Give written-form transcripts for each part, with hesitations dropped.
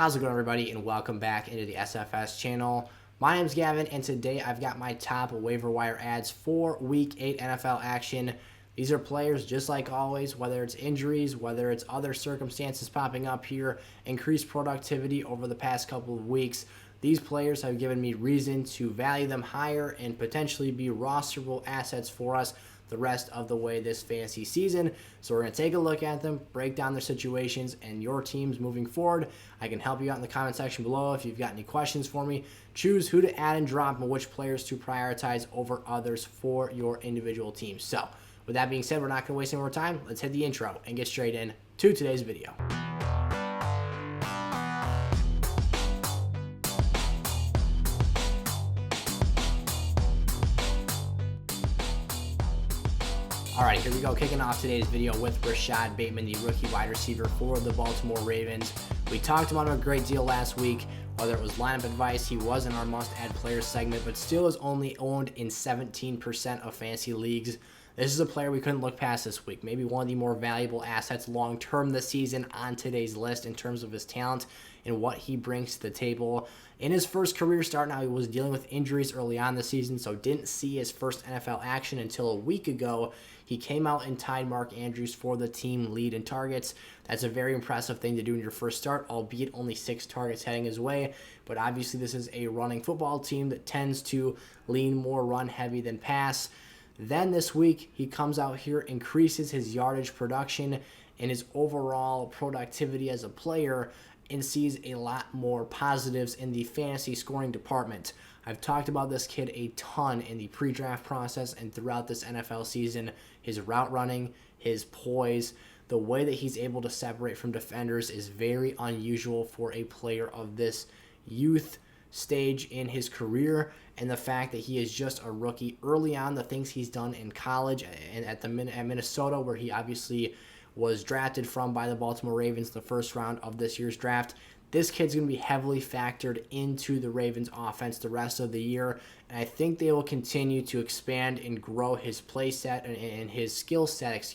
How's it going, everybody, and welcome back into the SFS channel. My name's Gavin, and today I've got my top waiver wire ads for Week 8 NFL action. These are players, just like always, whether it's injuries, whether it's other circumstances popping up here, increased productivity over the past couple of weeks. These players have given me reason to value them higher and potentially be rosterable assets for us the rest of the way this fantasy season. So we're going to take a look at them, break down their situations and your teams moving forward. I can help you out in the comment section below if you've got any questions for me. Choose who to add and drop and which players to prioritize over others for your individual teams. So with that being said, we're not going to waste any more time. Let's hit the intro and get straight in to today's video. All right, here we go, kicking off today's video with Rashod Bateman, the rookie wide receiver for the Baltimore Ravens. We talked about him a great deal last week, whether it was lineup advice. He was in our must-add players segment, but still is only owned in 17% of fantasy leagues. This is a player we couldn't look past this week. Maybe one of the more valuable assets long-term this season on today's list in terms of his talent and what he brings to the table. In his first career start, now he was dealing with injuries early on this season, so didn't see his first NFL action until a week ago. He came out and tied Mark Andrews for the team lead in targets. That's a very impressive thing to do in your first start, albeit only 6 targets heading his way. But obviously this is a running football team that tends to lean more run heavy than pass. Then this week, he comes out here, increases his yardage production and his overall productivity as a player, and sees a lot more positives in the fantasy scoring department. I've talked about this kid a ton in the pre-draft process and throughout this NFL season. His route running, his poise, the way that he's able to separate from defenders is very unusual for a player of this youth stage in his career, and the fact that he is just a rookie early on, the things he's done in college and at Minnesota, where he obviously was drafted from by the Baltimore Ravens the first round of this year's draft. This kid's going to be heavily factored into the Ravens offense the rest of the year, and I think they will continue to expand and grow his play set and his skill set,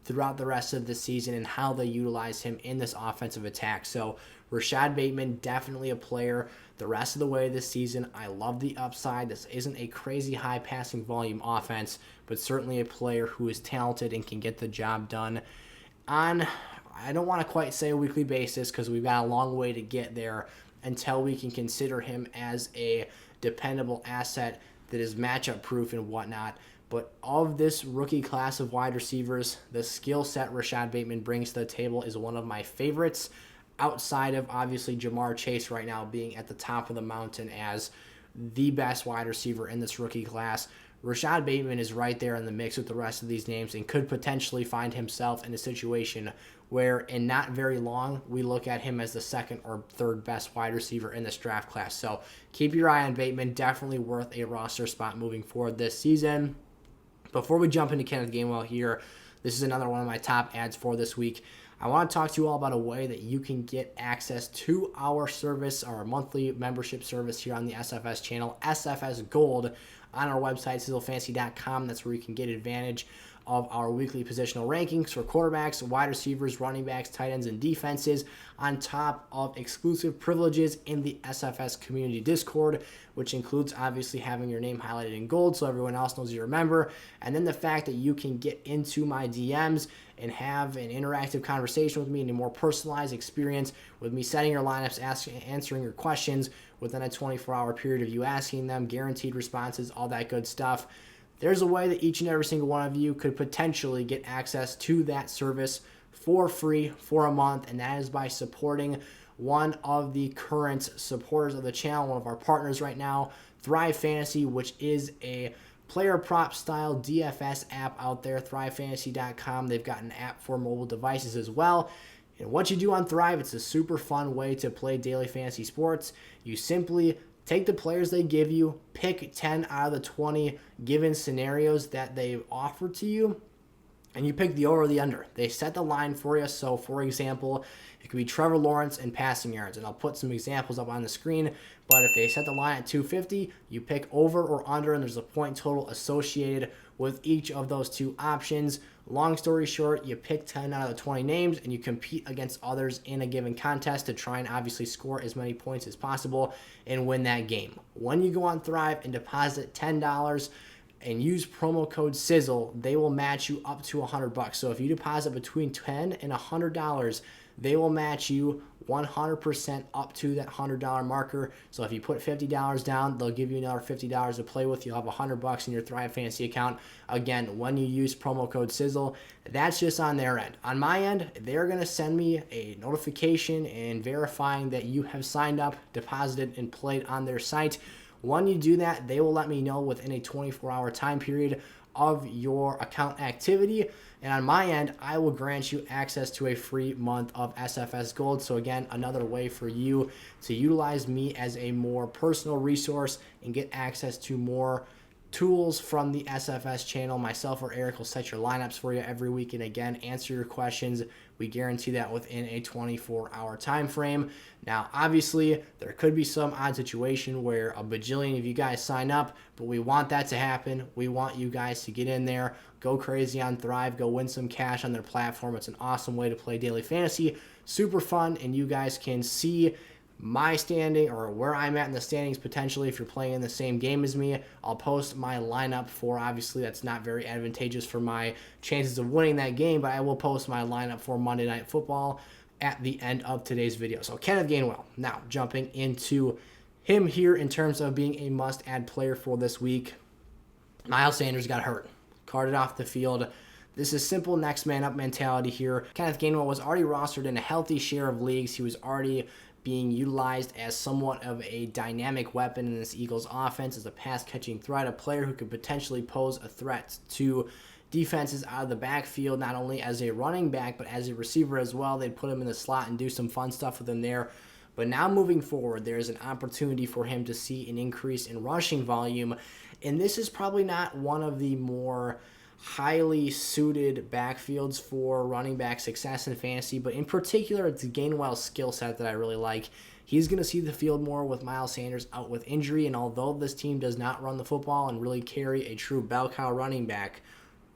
throughout the rest of the season and how they utilize him in this offensive attack. So Rashod Bateman, definitely a player the rest of the way this season. I love the upside. This isn't a crazy high passing volume offense, but certainly a player who is talented and can get the job done on, I don't want to quite say a weekly basis because we've got a long way to get there until we can consider him as a dependable asset that is matchup proof and whatnot. But of this rookie class of wide receivers, the skill set Rashod Bateman brings to the table is one of my favorites, outside of obviously Jamar Chase right now being at the top of the mountain as the best wide receiver in this rookie class. Rashod Bateman is right there in the mix with the rest of these names and could potentially find himself in a situation where in not very long we look at him as the second or third best wide receiver in this draft class. So keep your eye on Bateman, definitely worth a roster spot moving forward this season. Before we jump into Kenneth Gainwell here, this is another one of my top ads for this week. I want to talk to you all about a way that you can get access to our service, our monthly membership service here on the SFS channel, SFS Gold, on our website, sizzlefantasy.com. That's where you can get advantage of our weekly positional rankings for quarterbacks, wide receivers, running backs, tight ends, and defenses, on top of exclusive privileges in the SFS community Discord, which includes obviously having your name highlighted in gold so everyone else knows you're a member, and then the fact that you can get into my DMs and have an interactive conversation with me and a more personalized experience with me setting your lineups, answering your questions within a 24-hour period of you asking them, guaranteed responses, all that good stuff. There's a way that each and every single one of you could potentially get access to that service for free for a month, and that is by supporting one of the current supporters of the channel, one of our partners right now, ThriveFantasy, which is a player prop style DFS app out there, ThriveFantasy.com. They've got an app for mobile devices as well. And what you do on Thrive, it's a super fun way to play daily fantasy sports. You simply take the players they give you, pick 10 out of the 20 given scenarios that they offer to you, and you pick the over or the under. They set the line for you. So, for example, it could be Trevor Lawrence and passing yards, and I'll put some examples up on the screen. But if they set the line at 250, you pick over or under, and there's a point total associated with each of those two options. Long story short, you pick 10 out of the 20 names, and you compete against others in a given contest to try and obviously score as many points as possible and win that game. When you go on Thrive and deposit $10, and use promo code Sizzle, they will match you up to $100. So if you deposit between $10 and $100, they will match you 100% up to that $100 marker. So if you put $50 down, they'll give you another $50 to play with. You'll have $100 in your Thrive Fantasy account. Again, when you use promo code Sizzle, that's just on their end. On my end, they're going to send me a notification and verifying that you have signed up, deposited, and played on their site. When you do that, they will let me know within a 24-hour time period of your account activity. And on my end, I will grant you access to a free month of SFS Gold. So again, another way for you to utilize me as a more personal resource and get access to more tools from the SFS channel. Myself or Eric will set your lineups for you every week, and again, answer your questions. We guarantee that within a 24-hour time frame. Now, obviously, there could be some odd situation where a bajillion of you guys sign up, but we want that to happen. We want you guys to get in there, go crazy on Thrive, go win some cash on their platform. It's an awesome way to play daily fantasy. Super fun, and you guys can see my standing or where I'm at in the standings potentially if you're playing in the same game as me. I'll post my lineup for, obviously that's not very advantageous for my chances of winning that game, but I will post my lineup for Monday Night Football at the end of today's video. So Kenneth Gainwell, now jumping into him here in terms of being a must-add player for this week. Miles Sanders got hurt, carted off the field. This is simple next man up mentality here. Kenneth Gainwell was already rostered in a healthy share of leagues. He was already being utilized as somewhat of a dynamic weapon in this Eagles offense as a pass-catching threat, a player who could potentially pose a threat to defenses out of the backfield, not only as a running back, but as a receiver as well. They'd put him in the slot and do some fun stuff with him there. But now moving forward, there's an opportunity for him to see an increase in rushing volume, and this is probably not one of the more highly suited backfields for running back success in fantasy, but in particular, it's Gainwell's skill set that I really like. He's going to see the field more with Miles Sanders out with injury, and although this team does not run the football and really carry a true bell cow running back,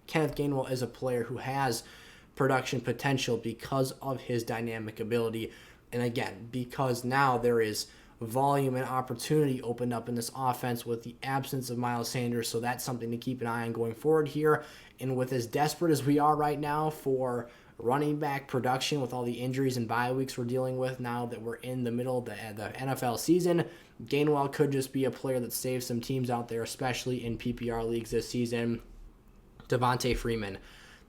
Kenneth Gainwell is a player who has production potential because of his dynamic ability, and again, because now there is volume and opportunity opened up in this offense with the absence of Miles Sanders, so that's something to keep an eye on going forward here. And with as desperate as we are right now for running back production with all the injuries and bye weeks we're dealing with now that we're in the middle of the NFL season, Gainwell could just be a player that saves some teams out there, especially in PPR leagues this season. Devonta Freeman.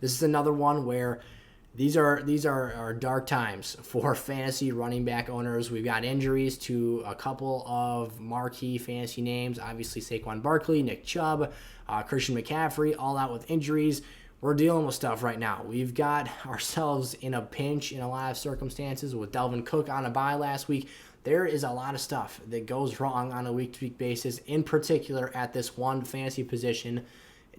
This is another one where these are dark times for fantasy running back owners. We've got injuries to a couple of marquee fantasy names. Obviously, Saquon Barkley, Nick Chubb, Christian McCaffrey, all out with injuries. We're dealing with stuff right now. We've got ourselves in a pinch in a lot of circumstances with Dalvin Cook on a bye last week. There is a lot of stuff that goes wrong on a week-to-week basis, in particular at this one fantasy position.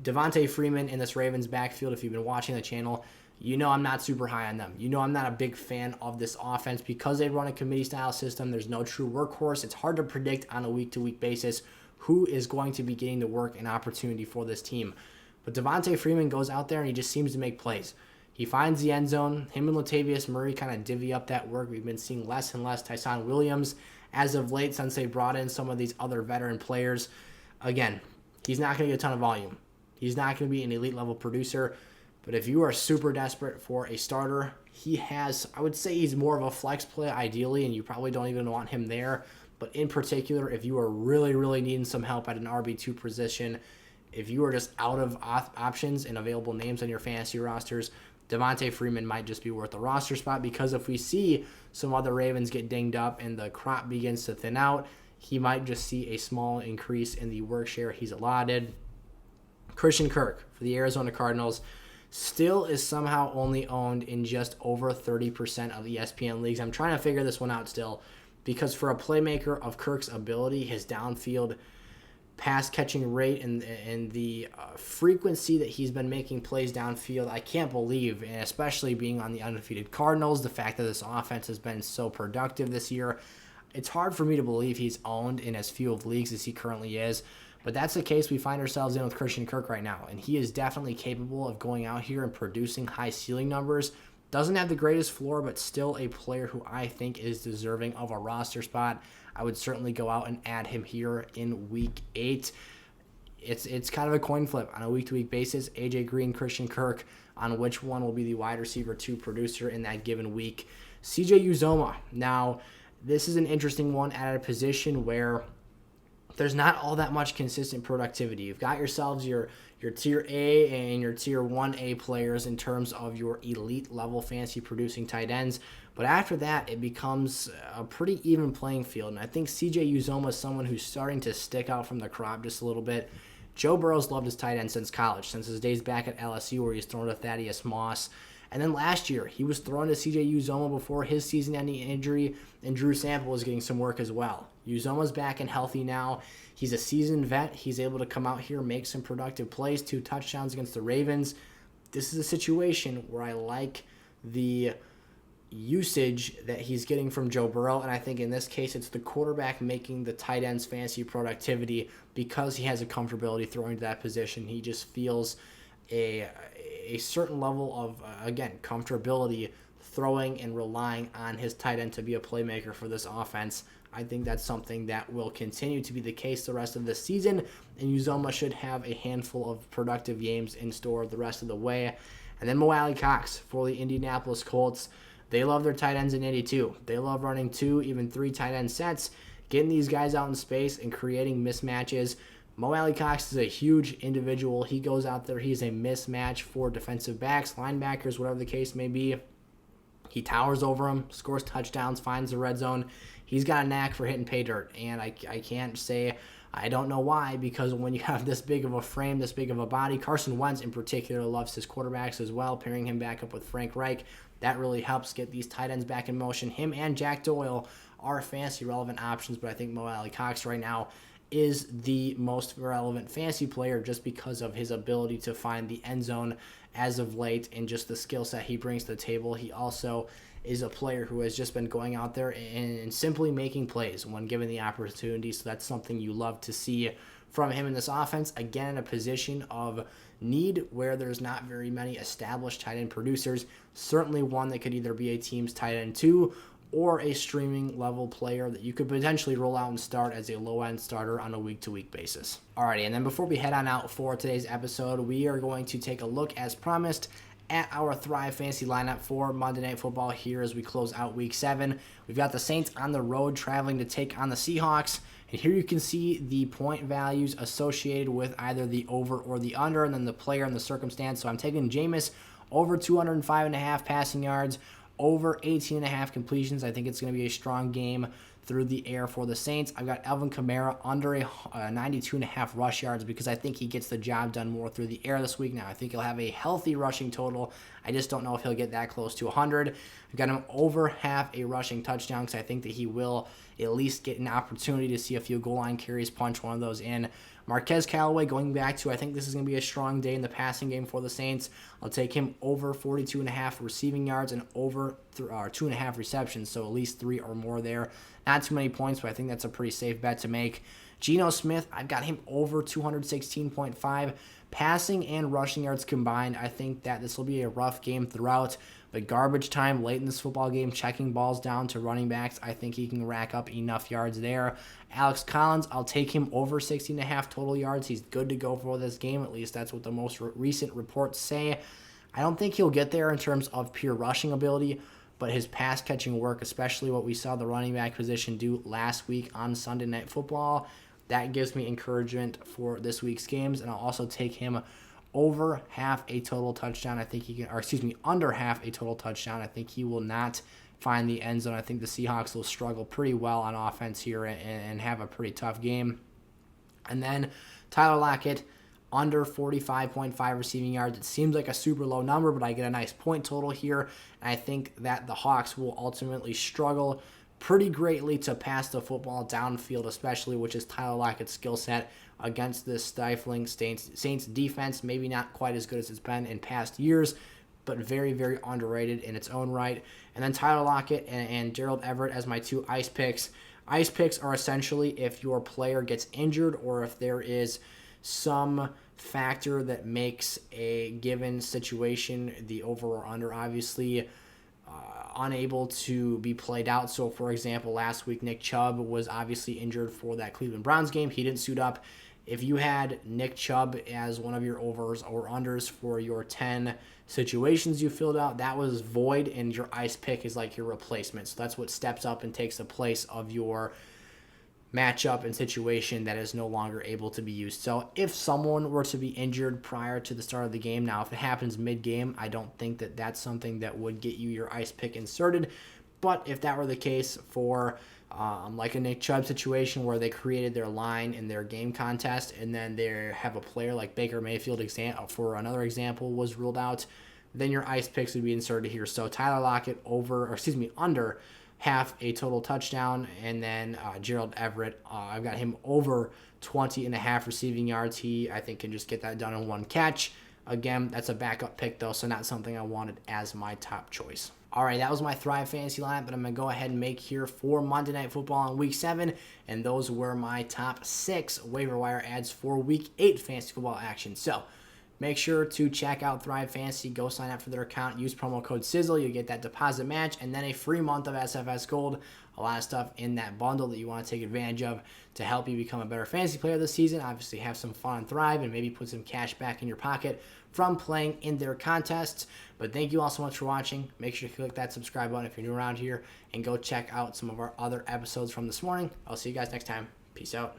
Devonta Freeman in this Ravens backfield, if you've been watching the channel, you know I'm not super high on them. You know I'm not a big fan of this offense because they run a committee-style system. There's no true workhorse. It's hard to predict on a week-to-week basis who is going to be getting the work and opportunity for this team. But Devonta Freeman goes out there and he just seems to make plays. He finds the end zone. Him and Latavius Murray kind of divvy up that work. We've been seeing less and less Tyson Williams as of late since they brought in some of these other veteran players. Again, he's not going to get a ton of volume. He's not going to be an elite-level producer. But if you are super desperate for a starter, he has, I would say he's more of a flex play ideally, and you probably don't even want him there. But in particular, if you are really, really needing some help at an RB2 position, if you are just out of options and available names on your fantasy rosters, Devonta Freeman might just be worth a roster spot, because if we see some other Ravens get dinged up and the crop begins to thin out, he might just see a small increase in the work share he's allotted. Christian Kirk for the Arizona Cardinals still is somehow only owned in just over 30% of ESPN leagues. I'm trying to figure this one out still, because for a playmaker of Kirk's ability, his downfield pass catching rate and the frequency that he's been making plays downfield, I can't believe, and especially being on the undefeated Cardinals, the fact that this offense has been so productive this year, it's hard for me to believe he's owned in as few of leagues as he currently is. But that's the case we find ourselves in with Christian Kirk right now, and he is definitely capable of going out here and producing high ceiling numbers. Doesn't have the greatest floor, but still a player who I think is deserving of a roster spot. I would certainly go out and add him here in week 8. It's kind of a coin flip on a week-to-week basis. AJ Green, Christian Kirk, on which one will be the wide receiver 2 producer in that given week. CJ Uzomah. Now, this is an interesting one at a position where there's not all that much consistent productivity. You've got yourselves your tier A and your tier 1A players in terms of your elite level fantasy producing tight ends. But after that, it becomes a pretty even playing field. And I think CJ Uzomah is someone who's starting to stick out from the crop just a little bit. Joe Burrow's loved his tight end since college, since his days back at LSU where he's thrown to Thaddeus Moss. And then last year, he was thrown to CJ Uzomah before his season-ending injury, and Drew Sample was getting some work as well. Uzomah's back and healthy now. He's a seasoned vet. He's able to come out here, make some productive plays, 2 touchdowns against the Ravens. This is a situation where I like the usage that he's getting from Joe Burrow, and I think in this case it's the quarterback making the tight end's fantasy productivity because he has a comfortability throwing to that position. He just feels a certain level of, again, comfortability throwing and relying on his tight end to be a playmaker for this offense. I think that's something that will continue to be the case the rest of the season, and Uzomah should have a handful of productive games in store the rest of the way. And then Ali-Cox for the Indianapolis Colts. They love their tight ends in 82. They love running 2, even 3 tight end sets, getting these guys out in space and creating mismatches. Ali-Cox is a huge individual. He goes out there. He's a mismatch for defensive backs, linebackers, whatever the case may be. He towers over them, scores touchdowns, finds the red zone. He's got a knack for hitting pay dirt, and I can't say I don't know why, because when you have this big of a frame, this big of a body, Carson Wentz in particular loves his quarterbacks as well, pairing him back up with Frank Reich. That really helps get these tight ends back in motion. Him and Jack Doyle are fantasy relevant options, but I think Ali-Cox right now is the most relevant fantasy player just because of his ability to find the end zone as of late and just the skill set he brings to the table. He also is a player who has just been going out there and simply making plays when given the opportunity, so that's something you love to see from him in this offense. Again, in a position of need where there's not very many established tight end producers, certainly one that could either be a team's tight end 2 or a streaming level player that you could potentially roll out and start as a low-end starter on a week-to-week basis. Alrighty, and then before we head on out for today's episode, we are going to take a look, as promised, at our Thrive Fantasy lineup for Monday Night Football here as we close out Week 7. We've got the Saints on the road traveling to take on the Seahawks, and here you can see the point values associated with either the over or the under, and then the player and the circumstance. So I'm taking Jameis over 205.5 passing yards, over 18.5 completions. I think it's going to be a strong game through the air for the Saints. I've got Alvin Kamara under a 92.5 rush yards because I think he gets the job done more through the air this week. Now, I think he'll have a healthy rushing total. I just don't know if he'll get that close to 100. I've got him over half a rushing touchdown because I think that he will at least get an opportunity to see a few goal line carries, punch one of those in. Marquez Callaway going back to, I think this is going to be a strong day in the passing game for the Saints. I'll take him over 42.5 receiving yards and over 2.5 receptions, so at least 3 or more there. Not too many points, but I think that's a pretty safe bet to make. Geno Smith, I've got him over 216.5 passing and rushing yards combined. I think that this will be a rough game throughout, but garbage time late in this football game, checking balls down to running backs, I think he can rack up enough yards there. Alex Collins, I'll take him over 16.5 total yards. He's good to go for this game, at least that's what the most recent reports say. I don't think he'll get there in terms of pure rushing ability, but his pass catching work, especially what we saw the running back position do last week on Sunday Night Football, that gives me encouragement for this week's games, and I'll also take him over half a total touchdown. I think he can, or excuse me, under half a total touchdown. I think he will not find the end zone. I think the Seahawks will struggle pretty well on offense here and have a pretty tough game. And then Tyler Lockett, under 45.5 receiving yards. It seems like a super low number, but I get a nice point total here. And I think that the Hawks will ultimately struggle pretty greatly to pass the football downfield, especially, which is Tyler Lockett's skill set against this stifling Saints defense. Maybe not quite as good as it's been in past years, but very, very underrated in its own right. And then Tyler Lockett and Gerald Everett as my 2 ice picks. Ice picks are essentially if your player gets injured or if there is some factor that makes a given situation, the over or under, obviously, unable to be played out. So, for example, last week, Nick Chubb was obviously injured for that Cleveland Browns game. He didn't suit up. If you had Nick Chubb as one of your overs or unders for your 10 situations you filled out, that was void, and your ice pick is like your replacement. So that's what steps up and takes the place of your matchup and situation that is no longer able to be used. So if someone were to be injured prior to the start of the game, now if it happens mid-game, I don't think that that's something that would get you your ice pick inserted. But if that were the case for like a Nick Chubb situation where they created their line in their game contest and then they have a player like Baker Mayfield, for another example, was ruled out, then your ice picks would be inserted here. So Tyler Lockett under half a total touchdown, and then Gerald Everett, I've got him over 20.5 receiving yards. He, I think, can just get that done in 1 catch. Again, that's a backup pick, though, so not something I wanted as my top choice. All right, that was my Thrive Fantasy lineup, but I'm going to go ahead and make here for Monday Night Football in Week 7, and those were my top 6 waiver wire ads for Week 8 fantasy football action. So make sure to check out Thrive Fantasy. Go sign up for their account. Use promo code Sizzle. You get that deposit match and then a free month of SFS Gold. A lot of stuff in that bundle that you want to take advantage of to help you become a better fantasy player this season. Obviously, have some fun and Thrive and maybe put some cash back in your pocket from playing in their contests. But thank you all so much for watching. Make sure to click that subscribe button if you're new around here and go check out some of our other episodes from this morning. I'll see you guys next time. Peace out.